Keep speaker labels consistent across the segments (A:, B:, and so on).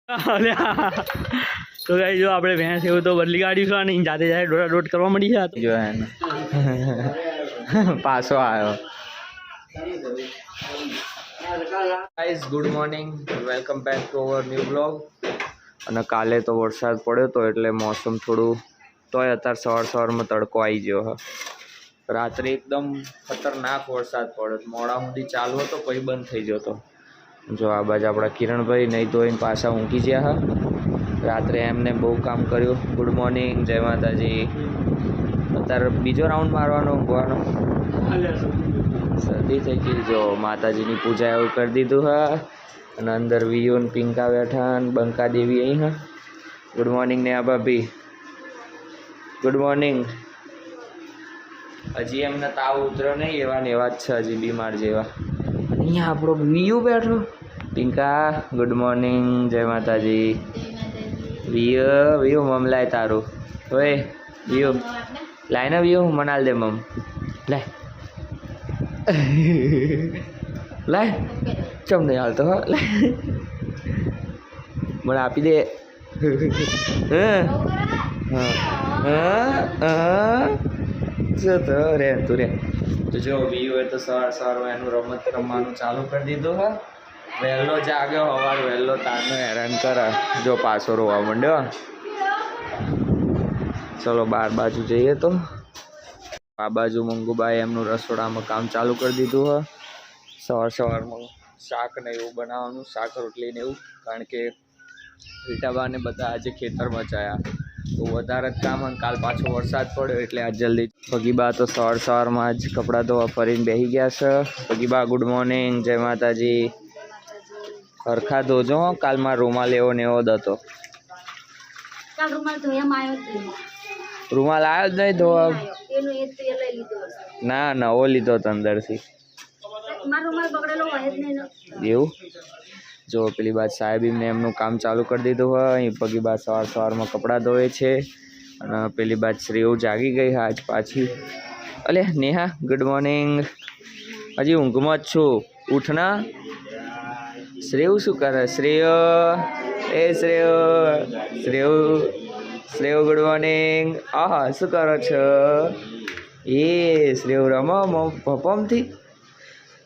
A: તો ગાઈસ જો આપણે ભેંસ એવું તો બદલી કાઢી છે અને જાતે જાતે દોડા દોડ કરવા મળી છે જો એને પાછો આવ્યો. Guys good morning, welcome back to our new blog. અને કાલે તો વરસાદ પડ્યો તો એટલે મોસમ થોડું તોય અત્યારે સવારમાં તડકો આવી ગયો હ. રાત્રે એકદમ ખતરનાક વરસાદ પડ્યો, મોડા સુધી ચાલુ હતો પછી બંધ થઈ ગયો હતો. જો આ બાજુ આપણા કિરણભાઈ નહીં ધોઈને પાછા ઊંઘી ગયા હા. રાત્રે એમને બહુ કામ કર્યું. ગુડ મોર્નિંગ, જય માતાજી. અત્યારે બીજો રાઉન્ડ મારવાનો ઊંઘવાનો, શરદી થઈ ગઈ. જો માતાજીની પૂજા એવું કરી દીધું હા. અને અંદર વિયો ને પિંકા બેઠા ને બંકા દેવી અહીં હા. ગુડ મોર્નિંગ ને આ ભાભી, ગુડ મોર્નિંગ. હજી એમને તાવ ઉતર્યો નહીં, એવા ને એવા જ છે હજી બીમાર જેવા. અહીંયા આપણો વિયુ બેઠો. પિંકા ગુડ મોર્નિંગ, જય માતાજી. વિયુ મમ લાય તારું. ઓય વિયુ લાય ને, વિયુ મને આલ દે મમ. લાય લાય, ચમ નહીં હાલતો હા. મને આપી દે. તો રે તું રે. તો જો વિયુ એ તો સવારમાં એનું રમત રમવાનું ચાલુ કરી દીધું હા. વહેલો જાગ્યો, સવાર વહેલો તારનો હેરાન કરે. જો પાછો રોવા માંડ્યો. ચલો બાર બાજુ જઈએ. તો આ બાજુ મંગુબાઈ એમનું રસોડામાં કામ ચાલુ કરી દીધું હ. સવારમાં શાક ને એવું બનાવવાનું, શાક રોટલી ને એવું. કારણ કે રીટાબાને બધા આજે ખેતરમાં જયા તો વધારે જ કામ. અને કાલ પાછો વરસાદ પડ્યો એટલે આજ જલ્દી. પગીબા તો સવારમાં જ કપડાં ધોવા ફરીને બેસી ગયા છે. પગીબા ગુડ મોર્નિંગ, જય માતાજી. હરખા ધોજો, કાલમાં રૂમાલ એવો ને એવો જ હતો. રૂમાલ આવ્યો જ નહીં ધોવા. ના નવો લીધો તો અંદરથી એવું. જો પેલી બાદ સાહેબ એમને એમનું કામ ચાલુ કરી દીધું હોય. અહીં પગી બાદ સવારમાં કપડાં ધોવે છે. અને પેલી બાદ શ્રેવ જાગી ગઈ આજ પાછી. અલે નેહા ગુડ મોર્નિંગ. હજી ઊંઘમાં જ છું, ઉઠના. શ્રેવ શું કરે? શ્રેય એ શ્રેવ ગુડ મોર્નિંગ. આહા શું કરો છો? એ શ્રેવ રમો પપ્પમથી.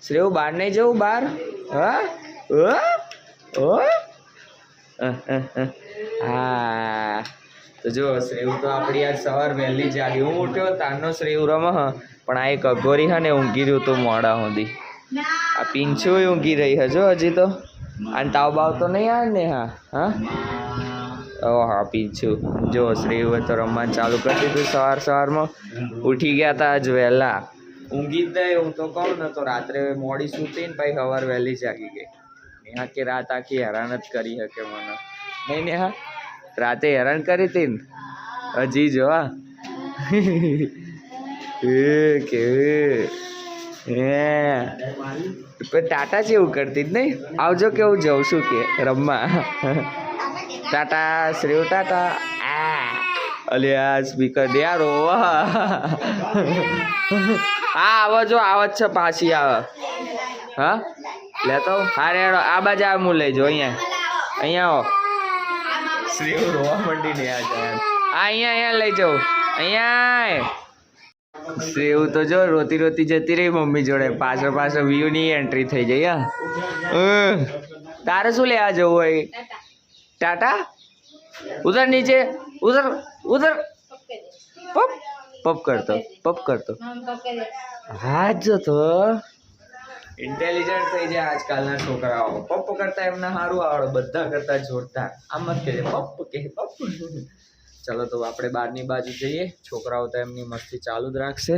A: શ્રેવ બહાર નહીં જવું? બહાર હા હા. તો જો શ્રેવ તો આપણી આજ સવાર વહેલી જાગી. હું ઉઠ્યો તારનો શ્રેવ રમે હ. પણ આ એક અઘોરી હા ને ઊંઘી રહ્યું તું મોડા સુધી. આ પીંછું ઊંઘી રહી હજો હજી તો. અને તાવ બાવ તો નહીં આવે ને? હા હા પીંછું. જો શ્રેવે તો રમવાનું ચાલુ કરી દીધું. સવારમાં ઉઠી ગયા હતા આજ વહેલા. ઊંઘી જ નહીં. હું તો કહું ને તો રાત્રે મોડી સૂતી ને પછી સવાર વહેલી જાગી ગઈ. નેહા કે રાત આખી હેરાન જ કરી શકે મને. નહીં નેહા રાતે હેરાન કરી હતી ને હજી જો. ટાટા જેવું કરતી જ નહીં. આવજો કેવું જઉં છું કે રમવા. ટાટા શ્રેવ ટાટા. અલ્યા સ્પીકર દે યાર. હા આવો જો આવત છે પાછી આવે. હા લેતો હા રેડો. આ બાજુ આવે હું લઈ જાઉં. અહીંયા આવો. શ્રેવ રોવા મંડી ને અહીંયા લઈ જાઉં. અહીંયા શ્રેવ તો જો રોતી રોતી જતી રહી મમ્મી જોડે. પાછળ વ્યૂની એન્ટ્રી થઈ જઈ. હા તારે શું લેવા જવું હોય? ટાટા ઉધર નીચે ઉધર પપ કરતો. હા જ તો ઇન્ટેલિજન્ટ થઈ જાય આજકાલના છોકરાઓ. પપ્પ કરતા એમને સારું આવડે, બધા કરતા જોરદાર. આમ જ કહે પપ્પ કે પપ્પ. ચલો તો આપણે બહારની બાજુ જઈએ. છોકરાઓ તો એમની મસ્તી ચાલુ જ રાખશે.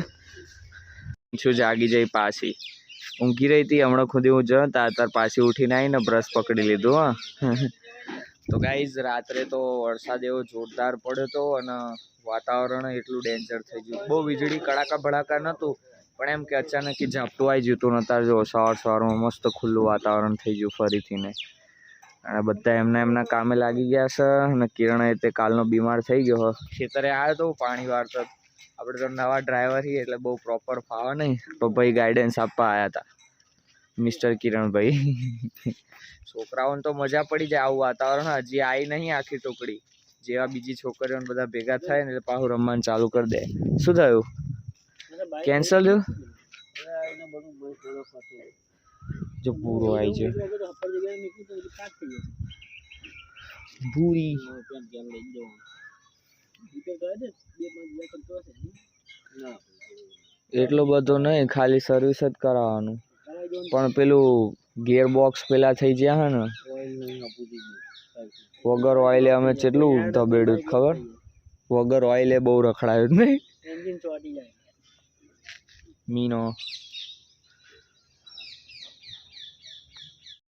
A: શું જાગી જઈ પાછી. ઊંઘી રહી હતી હમણાં ખુદી. હું જયો તાર પાછી ઉઠીને આવીને બ્રશ પકડી લીધું. હા તો ગાઈઝ રાત્રે તો વરસાદ એવો જોરદાર પડ્યો હતો. અને વાતાવરણ એટલું ડેન્જર થઈ ગયું. બહુ વીજળી કડાકા ભડાકા નહોતું પણ એમ કે અચાનક ઝાપટું આવી ગયું હતું. નતા જો સવારમાં મસ્ત ખુલ્લું વાતાવરણ થઈ ગયું ફરીથી ને. અને બધા એમના કામે લાગી ગયા છે. અને કિરણ તે કાલનો બીમાર થઈ ગયો. ખેતરે આવ્યો તો પાણી વાળતો. આપણે તો નવા ડ્રાઈવર છીએ એટલે બહુ પ્રોપર ફાવે નહીં. તો ભાઈ ગાઈડન્સ આપવા આવ્યા હતા. મિસ્ટર કિરણભાઈ. છોકરાઓને તો મજા પડી જાય આવું વાતાવરણ. હજી આવી નહીં આખી ટુકડી, જેવા બીજી છોકરીઓને બધા ભેગા થાય ને એટલે પાછું રમવાનું ચાલુ કરી દે. શું થયું? કેન્સલ થયું? જો પૂરો આવી છે ભૂરી. એટલો બધો નહીં, ખાલી સર્વિસ જ કરાવવાનું. પણ પેલું ગિયર બોક્સ પેલા થઈ ગયા હે ને, વગર ઓઇલે અમે કેટલું ધબેડ્યું ખબર? વગર ઓઇલે બહુ રખડાયું નહીં મીનો.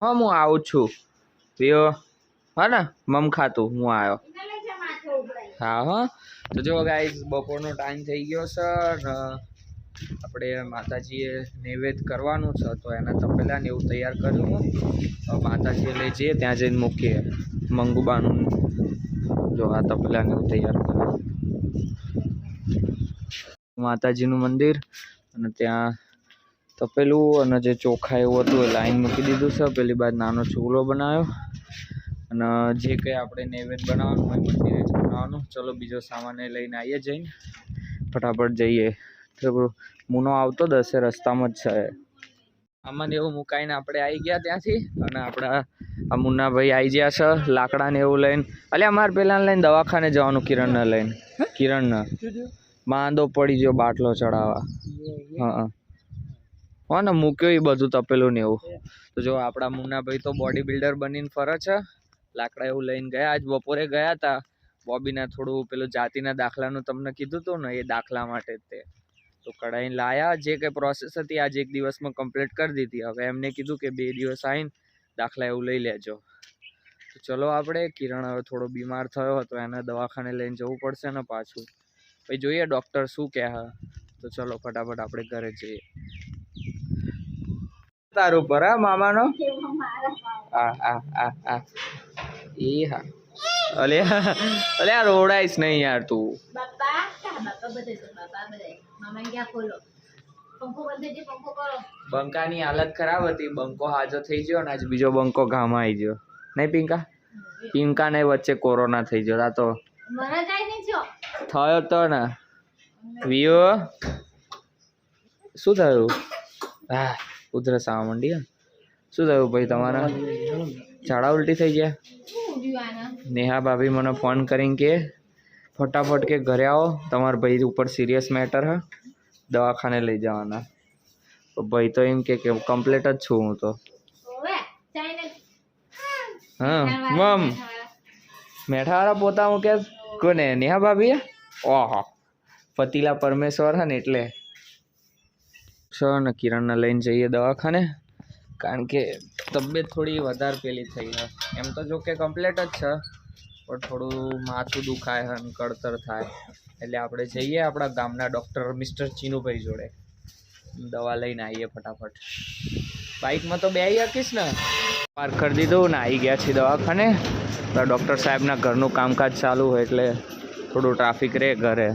A: હા હું આવું છું પીઓ. હા ને મમ ખાતું હું આવ્યો. હા હા. તો જો ગાઈસ બપોરનો ટાઈમ થઈ ગયો છે ને આપણે માતાજીએ નૈવેદ્ય કરવાનું છે, તો એના તપેલા ને એવું તૈયાર કર્યું. માતાજીએ લઈ જઈએ, ત્યાં જઈને મૂકીએ મંગુબાનું. જો આ તપેલા ને એવું તૈયાર કર્યું. માતાજીનું મંદિર અને ત્યાં તપેલું અને જે ચોખા એવું હતું એ લાઈન મૂકી દીધું છે. પેલી બાદ નાનો ચૂલો બનાવ્યો અને જે કંઈ આપણે નૈવેદ્ય બનાવવાનું હોય મંદિરે જ બનાવવાનું. ચલો બીજો સામાન લઈને આવીએ, જઈને ફટાફટ જઈએ. મુનો આવતો દસે રસ્તામાં જ છે. આમાં એવું મુકાઈને આપણે આવી ગયા ત્યાંથી, અને આપણા આ મુન્નાભાઈ આવી ગયા છે લાકડા ને એવું લઈને. અલે અમારે પેલા લઈને દવાખાને જવાનું, કિરણને લઈને. કિરણને માંદો પડી ગયો બાટલો ચડાવવા. હા હો ને મૂક્યો એ બધું તપેલું ને એવું. તો જો આપણા મુન્નાભાઈ તો બોડી બિલ્ડર બનીને ફરે છે. લાકડા એવું લઈને ગયા. આજ બપોરે ગયા હતા બોબીના થોડું પેલું જાતિના દાખલાનું તમને કીધું હતું ને, એ દાખલા માટે તે તો કઢાઈને લાયા. જે કંઈ પ્રોસેસ હતી આજે એક દિવસમાં કમ્પ્લીટ કરી દીધી. હવે એમને કીધું કે 2 દિવસ આવીને દાખલા એવું લઈ લેજો. તો ચલો આપણે કિરણ હવે થોડો બીમાર થયો હતો, એને દવાખાને લઈને જવું પડશે ને પાછું. પછી જોઈએ ડૉક્ટર શું કહે. તો ચલો ફટાફટ આપણે ઘરે જઈએ. તારું પર હા મામાનો. એ હા. અલે અલે આ રોડાઈશ નહીં યાર તું. બંકાની હાલત ખરાબ હતી. બંકો હાજો થઈ ગયો ને આજે બીજો બંકો ગામમાં આવી ગયો નહીં પિંકા? પિંકા ને વચ્ચે કોરોના થઈ ગયો. આ તો થયો તો ને વિયો. શું થયું? હા ઉધરસ આવવા માંડી. શું થયું ભાઈ તમારા? ઝાડા ઉલટી થઈ ગયા? નેહા ભાભી મને ફોન કરીને કે ફટાફટ કે ઘરે આવો, તમારા ભાઈ ઉપર સિરિયસ મેટર હે, દવાખાને લઈ જવાના. તો ભાઈ તો એમ કે કમ્પ્લીટ જ છું હું તો. હા મમ મેઠાવાળા પોતા હું કે કોને? નેહા ભાભી. ઓહો પતિલા પરમેશ્વર હે ને એટલે ને કિરણને લઈને જઈએ દવાખાને, કારણ કે તબિયત થોડી વધારે પેલી થઈ છે. એમ તો જો કે કમ્પ્લીટ જ છે, પણ થોડું માથું દુખાય અને કળતર થાય. એટલે આપણે જઈએ આપણા ગામના ડૉક્ટર મિસ્ટર ચીનુભાઈ જોડે, દવા લઈને આવીએ ફટાફટ. બાઇકમાં તો બે શકીશ ને, પાર્ક કરી દીધું ને આવી ગયા છીએ દવાખાને. ડૉક્ટર સાહેબના ઘરનું કામકાજ ચાલુ હોય એટલે થોડું ટ્રાફિક રહે ઘરે.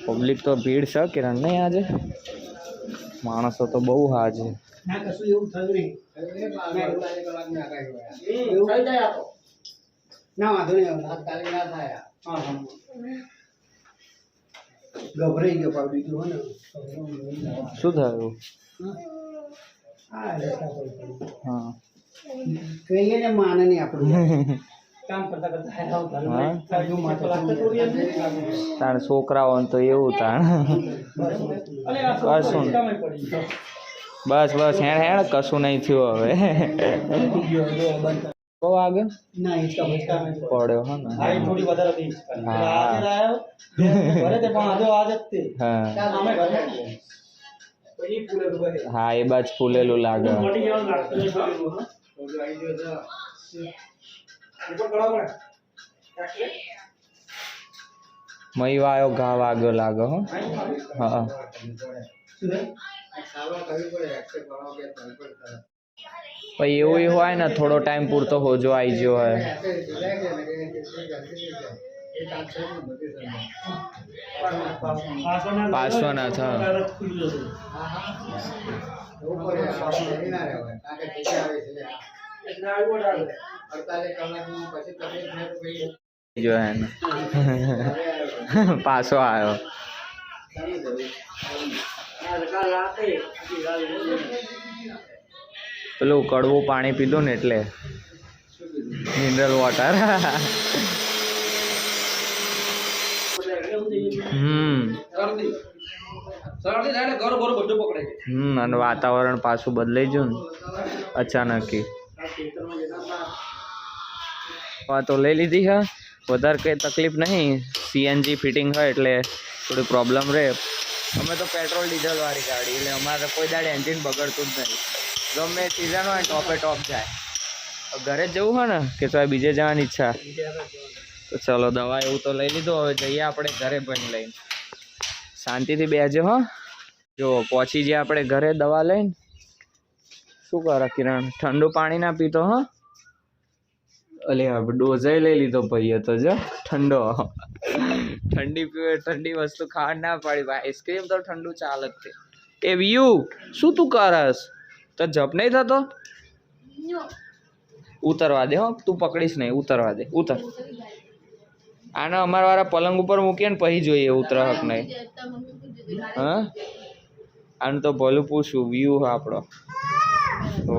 A: પબ્લિક તો ભીડ છે કિરણ નહીં આજે, માણસો તો બહુ હા છે. શું થયું? હા કહીએ ને માને નહીં આપણું કામ કરતા કરતા તાણ છોકરાઓ તો એવું તાણ કશું બસ બસ હેણ હેણ કશું નહીં થયું હવે. બહુ આગળ પડ્યો હા ને. હા એ બાજ ફૂલેલું લાગે. મય વાયો ઘા વાગ્યો લાગે હો. હા પછી એવું હોય ને થોડો ટાઈમ પૂરતો હોજો આવી ગયો હોય. 500 ના था जो है ना पासो आयो પેલું કડવું પાણી પીધું ને એટલે મિનરલ વોટર અને વાતાવરણ પાછું બદલાઈ ગયું ને અચાનક તો લઈ લીધી હે વધારે કંઈ તકલીફ નહીં સીએનજી ફિટિંગ હોય એટલે થોડી પ્રોબ્લેમ રહે અમે તો પેટ્રોલ ડીઝલ વાળી ગાડી એટલે અમારે કોઈ દાડે એન્જિન બગડતું જ નહીં ગમે સિઝન હોય ટોપે ટોપ જાય ઘરે જ જવું હોય ને કે તો બીજે જવાની ઈચ્છા તો ચલો દવા એવું તો લઈ લીધું હવે જઈએ આપણે ઘરે બની લઈને શાંતિથી બેસજો હો જો પહોંચી જઈએ આપણે ઘરે દવા લઈને શું કરે કિરણ ઠંડુ પાણી ના પીતો હા અલે ડોઝાઈ લઈ લીધો ભાઈએ તો જો ઠંડો ઠંડી પીવે ઠંડી વસ્તુ ખાવા ના પાડી આઈસ્ક્રીમ તો ઠંડુ ચાલે જ તે એ વ્યુ શું તું કરસ તો જપ નહીં થતો ઉતરવા દે હો તું પકડીશ નહીં ઉતરવા દે ઉતર આને અમારા વાળા પલંગ ઉપર મૂકીએ ને પછી જોઈએ ઉતર હક નહીં હા આનું તો ભલું પૂછું વ્યુ આપણો તો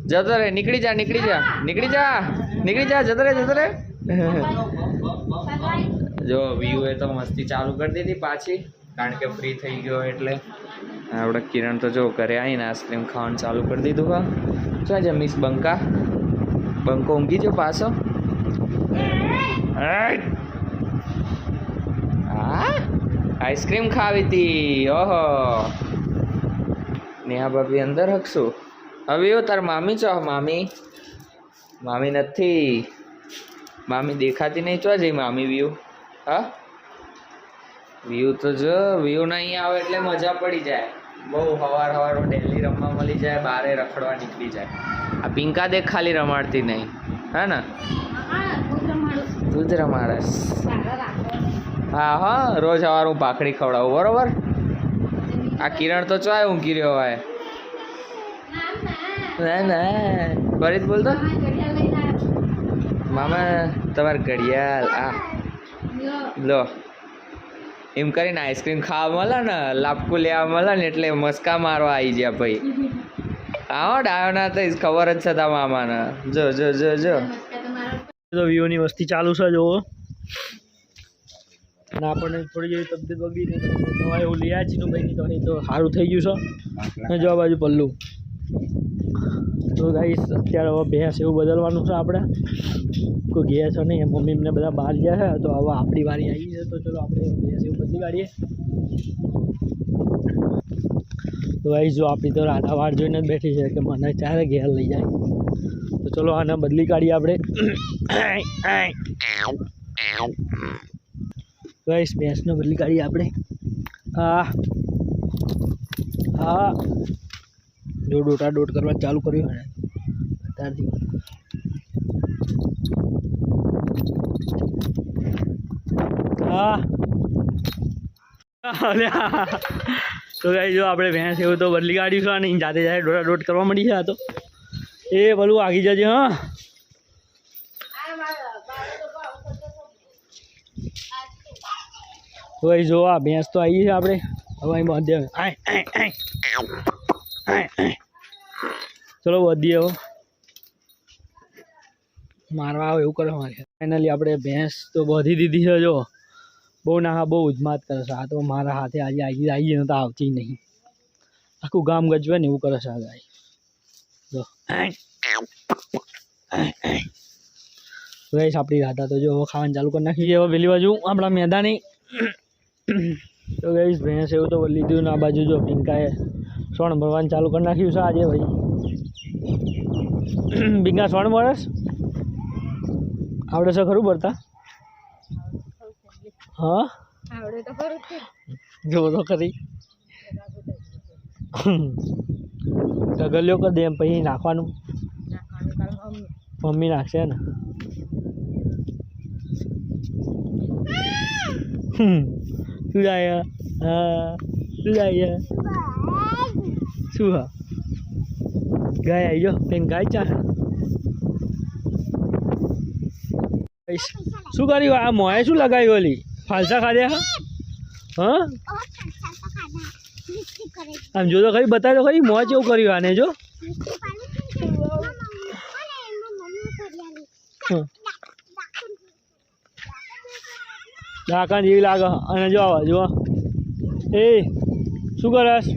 A: જતો રે નીકળી જા નીકળી જા નીકળી જા નીકળી જા જતો રે જો વ્યુ એ તો મસ્તી ચાલુ કરી દીધી પાછી કારણ કે ફ્રી થઈ ગયો એટલે આપણે કિરણ તો જો ઘરે આવીને આઈસ્ક્રીમ ખાવાનું ચાલુ કરી દીધું હા શું છે મિસ બંકો ઊંઘી જો પાછો હા આઈસ્ક્રીમ ખાવી હતી ઓહો નેહા ભાભી અંદર હકશું હવે એવું તાર મામી છો મામી નથી મામી દેખાતી નહીં ચો જઈ મામી વ્યૂ હા વ્યૂ તો જો વ્યૂ નહીં આવે એટલે મજા પડી જાય બહુ સવાર ડેલી રમવા મળી જાય બારે રખડવા નીકળી જાય આ પિંકા દેખ ખાલી રમાડતી નહીં હા ને તું જ રમાડસ હા હા રોજ સવાર હું ભાખરી ખવડાવું બરોબર આ કિરણ તો ચોય ઊંઘી રહ્યો હોય ના ફરીદ બોલતો મામા તમારે ઘડિયાળ આ લો એમ કરીને આઈસ્ક્રીમ ખાવા મળે ને લાપકું લેવા મળે ને એટલે મસ્કા મારવા આવી ગયા ભાઈ હા ડાયોના તો ખબર જ છે તા મામાને જો જો જો જો
B: તો વ્યૂની વસ્તી ચાલુ છે જોવો અને આપણને થોડી જેવી તબિયત બગડી ને દવા એવું લઈ આવ્યા છીએ ભાઈ તો અહીં તો સારું થઈ ગયું છે ને જો આ બાજુ પલ્લું તો ગાઈસ અત્યારે હવે ભેંસ એવું બદલવાનું છે આપણે કોઈ ગયા છે નહીં મમ્મી એમને બધા બહાર ગયા છે તો હવે આપણી વારી આવી છે તો ચલો આપણે ભેંસ એવું બદલી કાઢીએ તો ગાઈસ જો આપણી તો રાધા વાળ જોઈને જ બેઠી છે કે મને ચારે ઘેર લઈ જાય તો ચલો આને બદલી કાઢીએ આપણે ગાઈસ ભેંસને બદલી કાઢીએ આપણે હા હા જો ડોટા ડોટ કરવા ચાલુ કર્યું ને અત્યારથી હા તો ગાઈસ જો આપણે ભેંસ એવું તો બદલી કાઢ્યું છે અને જાતે જાતે ડોટા ડોટ કરવા મળી છે આ તો એ ભલું આગી જજે હા તો ભાઈ જો આ ભેંસ તો આવી છે આપણે હવે અહીં બાંધીએ ચલો વધીએ હવે મારવા આવે એવું કરે મારે ફાઇનલી આપણે ભેંસ તો બાંધી દીધી છે જો બહુ ના બહુ ઉજમાત કરે છે આ તો મારા હાથે આજે આવી ને તો આવતી નહીં આખું ગામ ગજવે ને એવું કરે છે આ ગાય જો ગાઈસ આપણી રાધા તો જો હવે ખાવાનું ચાલુ કરી નાખી છે હવે પેલી બાજુ આપણા મેદાની તો ગાઈસ ભેંસ એવું તો લીધું ને આ બાજુ જો પિંકાએ સોણ ભરવાનું ચાલુ કરી નાખ્યું છે આજે ભાઈ પિંકા સોણ ભરસ આવડે છે ખરું ભરતા હા આવડે તો ખરું જો તો ખરી ઢગલિયો કરી દે એમ પછી નાખવાનું મમ્મી નાખશે ને શું જાય હા શું જાય શું હા ગાય આવી જો કંઈક ગાય ચા શું કર્યું આ મોએ શું લગાવ્યું ઓલી ફાલસા ખાધ્યા હા આમ જો તો ખરી બતાવી તો ખરી મોં કેવું કર્યું આને જો ડાકણ જેવી લાગે અને જો આવા જો એ શું કરસ